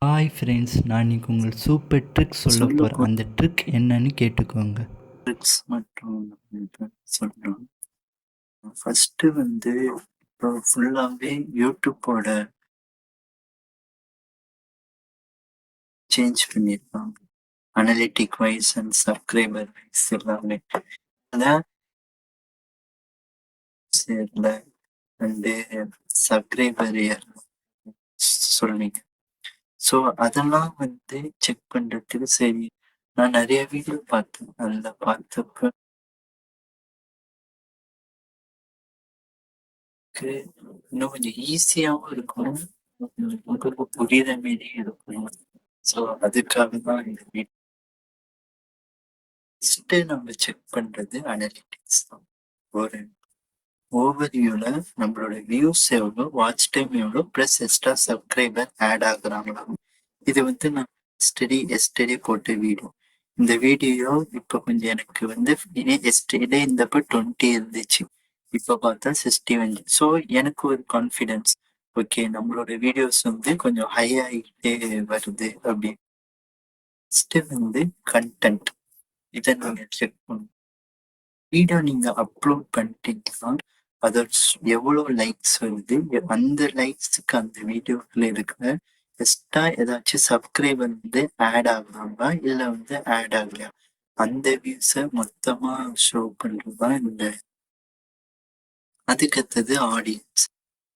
Hi friends, நான் இன்னைக்கு உங்களுக்கு சூப்பர் ட்ரிக் சொல்ல போகிறேன். அந்த ட்ரிக் என்னன்னு கேட்டுக்கோங்க. ட்ரிக்ஸ் மற்றும் சொல்கிறோம். ஃபஸ்ட்டு இப்போ ஃபுல்லாகவே யூடியூப்போட சேஞ்ச் பண்ணியிருப்பாங்க. Analytic wise and subscriber wise எல்லாமே அதான் சேரல அண்டு சப்ஸ்கிரைபர் சொல்லுவீங்க. ஸோ அதெல்லாம் செக் பண்ணுறதுக்கு சரி, நான் நிறைய வீடியோ பார்த்தேன். அதில் பார்த்தப்ப இன்னும் கொஞ்சம் ஈஸியாகவும் இருக்கணும், உங்களுக்கு புரியுற மாரியும் இருக்கணும். ஸோ அதுக்காக தான் இந்த வீடியோ. ஃபஸ்ட்டு நம்ம செக் பண்ணுறது அனலிட்டிக்ஸ் தான். ஒரு ஓவர்வியூல நம்மளோட வியூஸ் எவ்வளோ, வாட்ச் டைம் எவ்வளோ, ப்ளஸ் எக்ஸ்ட்ரா சப்ஸ்கிரைபர் ஆட் ஆகுறாங்களா. இது நான் எஸ்டடி போட்ட வீடியோ. இந்த வீடியோ இப்போ கொஞ்சம் எனக்கு எஸ்டே இந்தப்போ 20 இருந்துச்சு, இப்போ பார்த்தா 60 வந்து. ஸோ எனக்கு ஒரு கான்ஃபிடென்ஸ், ஓகே நம்மளோட வீடியோஸ் கொஞ்சம் ஹை ஆகிட்டே வருது அப்படின்னு. ஃபஸ்ட்டு கண்டென்ட், இதை நீங்கள் செக் பண்ணணும். வீடியோ நீங்கள் அப்லோட் பண்ணிட்டீங்கன்னா அதோட எவ்வளோ லைக்ஸ் வருது, அந்த லைக்ஸுக்கு அந்த வீடியோக்குள்ள இருக்கிற எக்ஸ்ட்ரா ஏதாச்சும் சப்ஸ்கிரைபர் ஆட் ஆகுறாங்களா இல்லை ஆட் ஆகலையா, அந்த வியூஸை மொத்தமாக ஷோ பண்ணுறதுதான் இந்த. அதுக்கடுத்தது ஆடியன்ஸ்.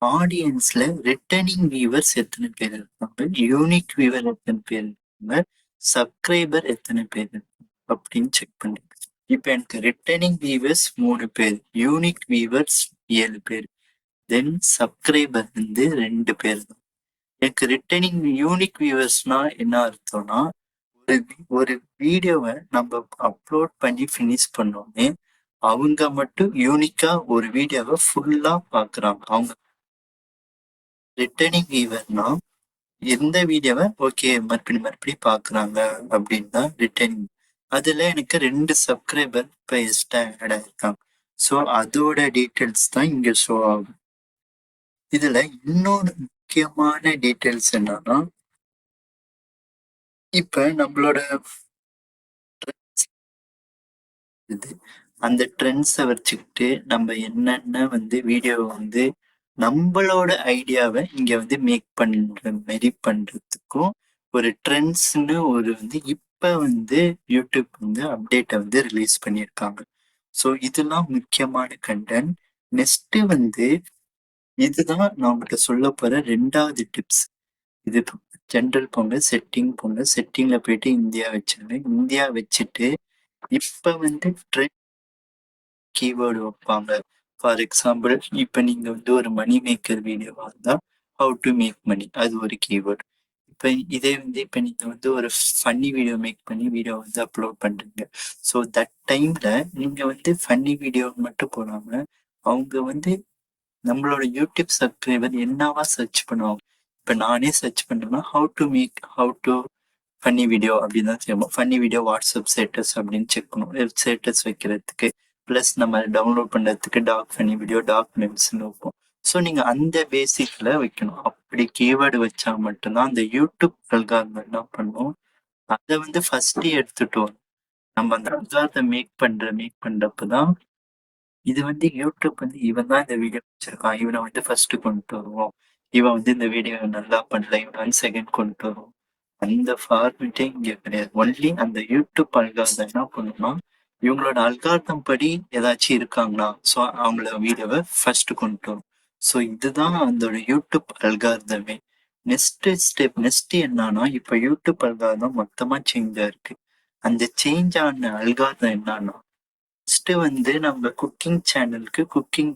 ஆடியன்ஸ்ல ரிட்டர்னிங் வியூவர்ஸ் எத்தனை பேர் இருக்காங்க, யூனிக் வியூவர் எத்தனை பேர் இருக்காங்க, சப்ஸ்கிரைபர் எத்தனை பேர் இருக்காங்க அப்படின்னு செக் பண்ணுங்க. இப்போ எனக்கு ரிட்டர்னிங் வியூவர்ஸ் 3 பேர், யூனிக் வியூவர்ஸ் 7 பேர், தென் சப்ஸ்கிரைபர் 2 பேர் தான். எனக்கு ரிட்டர்னிங் யூனிக் வியூவர்ஸ்னா என்ன அர்த்தம்னா, ஒரு ஒரு வீடியோவை நம்ம அப்லோட் பண்ணி ஃபினிஷ் பண்ணோன்னே அவங்க மட்டும் யூனிக்கா ஒரு வீடியோவை ஃபுல்லா பாக்குறாங்க. அவங்க ரிட்டர்னிங் வியூவர்னா எந்த வீடியோவை ஓகே மறுபடி பாக்குறாங்க அப்படின்னு தான் ரிட்டர்னிங். அதுல எனக்கு 2 சப்ஸ்கிரைபர் இப்போ எக்ஸ்ட்ரா ஆட் ஆயிருக்காங்க. ஸோ அதோட டீட்டெயில்ஸ் தான் இங்க ஷோ ஆகும். இதுல இன்னொரு முக்கியமான டீட்டெயில்ஸ் என்னன்னா, இப்ப நம்மளோட அந்த ட்ரெண்ட்ஸை வச்சுக்கிட்டு நம்ம என்னென்ன வீடியோ நம்மளோட ஐடியாவை இங்க மேக் பண்ற மாரி பண்றதுக்கும் ஒரு ட்ரெண்ட்ஸ்னு ஒரு இப்ப யூடியூப் அப்டேட்டை ரிலீஸ் பண்ணியிருக்காங்க. ஸோ இதெல்லாம் முக்கியமான கண்டென்ட். நெக்ஸ்ட் இதுதான் நான் உங்கள்கிட்ட சொல்ல போற 2வது டிப்ஸ். இது ஜென்ரல் போங்க, செட்டிங் போங்க, செட்டிங்ல போயிட்டு இந்தியா வச்சிருங்க. இந்தியா வச்சுட்டு இப்ப ட்ரெண்ட் கீவேர்டு வைப்பாங்க. ஃபார் எக்ஸாம்பிள், இப்ப நீங்க ஒரு மணி மேக்கர் வீடியோவா இருந்தா ஹவு டு மேக் மணி, அது ஒரு கீவேர்டு. இப்ப இதே இப்ப நீங்க ஒரு ஃபன்னி வீடியோ மேக் பண்ணி வீடியோ அப்லோட் பண்றீங்க. ஸோ தட் டைம்ல நீங்க ஃபன்னி வீடியோ மட்டும் போடாம அவங்க நம்மளோட யூடியூப் சப்ஸ்கிரைபர் என்னவா சர்ச் பண்ணுவாங்க. இப்ப நானே சர்ச் பண்ணேன்னா ஹவு டு ஃபன்னி வீடியோ அப்படின்னு தான் செய்வோம். ஃபன்னி வீடியோ வாட்ஸ்அப் ஸ்டேட்டஸ் அப்படின்னு செக் பண்ணுவோம். ஸ்டேட்டஸ் வைக்கிறதுக்கு ப்ளஸ் நம்ம டவுன்லோட் பண்ணுறதுக்கு டாக் ஃபன்னி வீடியோ, டாக் மெம்ஸ்ன்னு வைப்போம். ஸோ நீங்கள் அந்த பேசிக்கில் வைக்கணும். அப்படி கீவேர்டு வச்சா மட்டும்தான் அந்த யூடியூப் அல்காரிதம் என்ன பண்ணும், அதை ஃபர்ஸ்ட் எடுத்துட்டு வரும். நம்ம அந்த அல்காரிதம் மேக் பண்றப்ப தான் இது யூடியூப் இவன் தான் இந்த வீடியோ வச்சிருக்கான், இவனை ஃபர்ஸ்ட் கொண்டு வருவோம், இவன் இந்த வீடியோ நல்லா பண்ணல, இவன் செகண்ட் கொண்டு வருவோம். அந்த ஃபார்மேட்டே இங்க கிடையாது. ஒன்லி அந்த யூடியூப் அல்காரிதம் என்ன பண்ணுமா, இவங்களோட அல்காரிதம் படி ஏதாச்சும் இருக்காங்களா, ஸோ அவங்கள வீடியோவை ஃபர்ஸ்ட் கொண்டு வரும். ஸோ இதுதான் அதோட யூடியூப் அல்காரிதமே. நெக்ஸ்ட் என்னன்னா, இப்ப யூடியூப் அல்காரிதம் மொத்தமா சேஞ்ச் ஆயிருக்கு. அந்த சேஞ்ச் ஆன அல்காரிதம் என்னன்னா, ஃபர்ஸ்ட் நம்ம குக்கிங்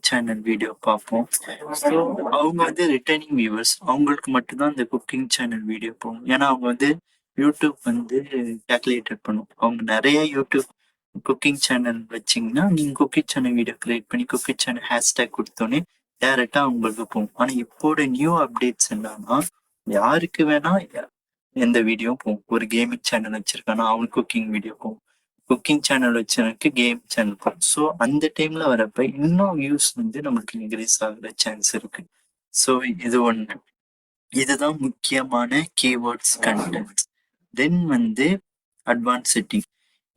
சேனல் வீடியோ பார்ப்போம். ஸோ அவங்க ரிட்டர்னிங் வியூவர்ஸ், அவங்களுக்கு மட்டும்தான் அந்த குக்கிங் சேனல் வீடியோ போகும். ஏன்னா அவங்க யூடியூப் கால்குலேட்டட் பண்ணும். அவங்க நிறைய யூடியூப் குக்கிங் சேனல் வச்சிங்கன்னா நீங்க குக்கிங் சேனல் வீடியோ கிரியேட் பண்ணி குக்கிங் சேனல் ஹேஷ்டேக் கொடுத்தோன்னே டேரக்டா அவங்களுக்கு போகும். ஆனா இப்போட நியூ அப்டேட்ஸ் என்னன்னா, யாருக்கு வேணா எந்த வீடியோ போகும். ஒரு கேமிங் சேனல் வச்சிருக்கானா அவனுக்கு குக்கிங் வீடியோ போகும், குக்கிங் சேனல் வச்சவனுக்கு கேம் சேனல் போகும். ஸோ அந்த டைம்ல வரப்ப இன்னும் வியூஸ் நமக்கு இன்க்ரீஸ் ஆகுற சான்ஸ் இருக்கு. ஸோ இது ஒன்று. இதுதான் முக்கியமான கீவேர்ட்ஸ் கண்டென்ட்ஸ். தென் வந்து அட்வான்ஸ் செட்டிங்.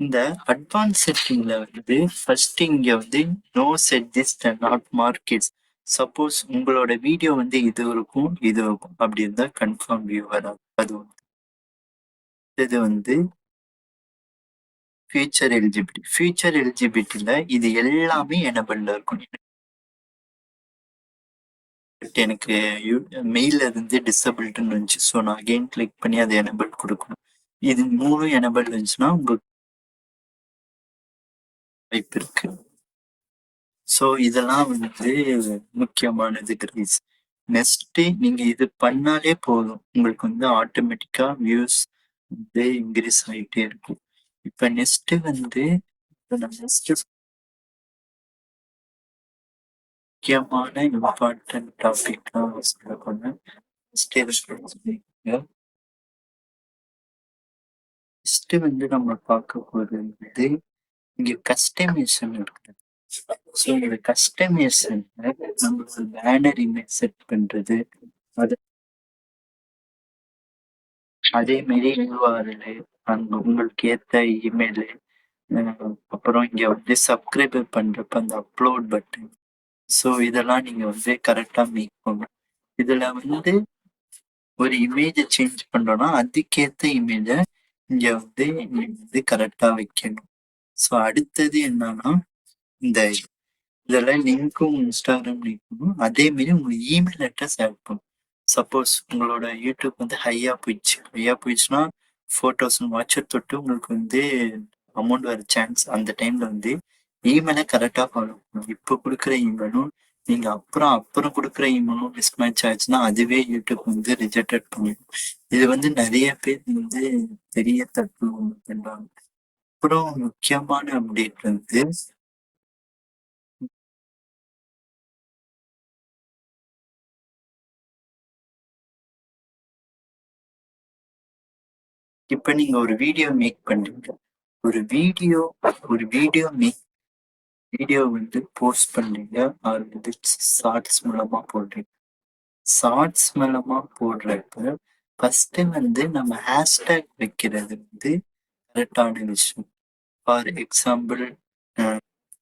இந்த அட்வான்ஸ் செட்டிங்ல வந்து ஃபர்ஸ்ட் இங்க வந்து no set this not markets. Suppose உங்களோட வீடியோ வந்து இது இருக்கும் இது இருக்கும் அப்படி இருந்தா கன்ஃபார்ம் வியூ வராது. அது வந்து இது வந்து ஃபியூச்சர் எலிஜிபிலிட்டி. ஃபியூச்சர் எலிஜிபிலிட்டில இது எல்லாமே எனபிள்ல இருக்கும். எனக்கு மெயில இருந்து டிசபிள்டுன்னு இருந்துச்சு. ஸோ நான் அகைன் கிளிக் பண்ணி அதை எனபிள் கொடுக்கணும். இது 3 எனபிள் இருந்துச்சுன்னா உங்களுக்கு வாய்ப்பு இருக்கு. ஸோ இதெல்லாம் வந்து முக்கியமானது கைஸ். நெக்ஸ்ட் நீங்க இது பண்ணாலே போதும், உங்களுக்கு வந்து ஆட்டோமேட்டிக்கா வியூஸ் வந்து இன்க்ரீஸ் ஆகிட்டே இருக்கும். இப்ப நெக்ஸ்ட் வந்து முக்கியமான இம்பார்ட்டன்ட் டாபிக் சொல்ல போனேன். நெக்ஸ்ட் வந்து நம்ம பார்க்க போறது வந்து இங்க கஸ்டமைசேஷன் இருக்கு. ஸோ இந்த கஸ்டமைசேஷன்ல நம்ம ஒரு பேனர் இமேஜ் செட் பண்றது, அது அதே மாதிரி யூஆர்எல், அங்க உங்களுக்கு ஏத்த இமெயில், அப்புறம் இங்க வந்து சப்ஸ்கிரைபர் பண்றப்ப அந்த அப்லோட் பட்டன். ஸோ இதெல்லாம் நீங்க வந்து கரெக்டா மேக் பண்ணணும். இதுல வந்து ஒரு இமேஜை சேஞ்ச் பண்றோம்னா அதுக்கேத்த இமேஜை இங்க வந்து நீங்க வந்து கரெக்டா வைக்கணும். ஸோ அடுத்தது என்னன்னா இந்த இதெல்லாம் லிங்க்கும் இன்ஸ்டாகிராம் லிங்க்கும் அதே மாதிரி உங்க இமெயில் அட்ரஸ் ஆட் பண்ணும். சப்போஸ் உங்களோட யூடியூப் வந்து ஹையா போயிடுச்சுன்னா 4000 வாட்சர் தொட்டு உங்களுக்கு வந்து அமௌண்ட் வர சான்ஸ். அந்த டைம்ல வந்து இமெயிலை கரெக்டா ஃபாலோ பண்ணணும். இப்போ கொடுக்குற இமெயிலும் நீங்க அப்புறம் கொடுக்குற இமெயிலும் மிஸ் மேட்ச் ஆச்சுன்னா அதுவே யூடியூப் வந்து ரிஜெக்டட் பண்ணிடும். இது வந்து நிறைய பேர் வந்து பெரிய தப்பு பண்றாங்க. அப்புறம் முக்கியமான அப்டேட் வந்து இப்ப நீங்க ஒரு வீடியோ மேக் பண்றீங்க. ஒரு வீடியோ வீடியோ வந்து போஸ்ட் பண்றீங்க, அது வந்து ஷார்ட்ஸ் மூலமா போடுறீங்க. ஷார்ட்ஸ் மூலமா போடுறப்ப ஃபர்ஸ்ட் வந்து நம்ம ஹேஷ்டேக் வைக்கிறது வந்து கரெக்டான விஷயம். ஃபார் எக்ஸாம்பிள்,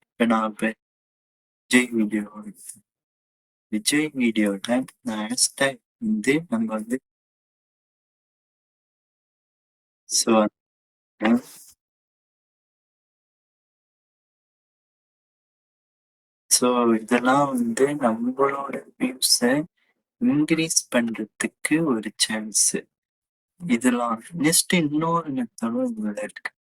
இப்ப நான் இப்ப விஜய் வீடியோல ஹேஷ்டேக் வந்து நம்ம வந்து ஸோ ஸோ இதெல்லாம் வந்து நம்மளோட வியூஸை இன்க்ரீஸ் பண்றதுக்கு ஒரு சான்ஸ். இதெல்லாம் நெக்ஸ்ட் இன்னொரு மெத்தடும் இதுல இருக்கு.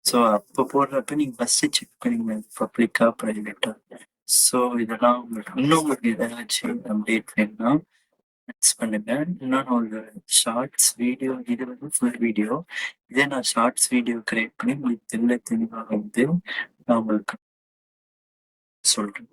ஸோ அப்போ போடுறப்ப நீங்க ஃபர்ஸ்ட் செக் பண்ணுங்க பப்ளிக்கா பிரைவேட்டா. ஸோ இதெல்லாம் உங்களுக்கு ஏதாச்சும் அப்டேட் வேணும்னா பண்ணுங்க. இன்னொன்று ஒரு ஷார்ட்ஸ் வீடியோ, இது வந்து ஃபுல் வீடியோ. இதே நான் ஷார்ட்ஸ் வீடியோ கிரியேட் பண்ணி உங்களுக்கு தெளிவாக வந்து நான் உங்களுக்கு சொல்றேன்.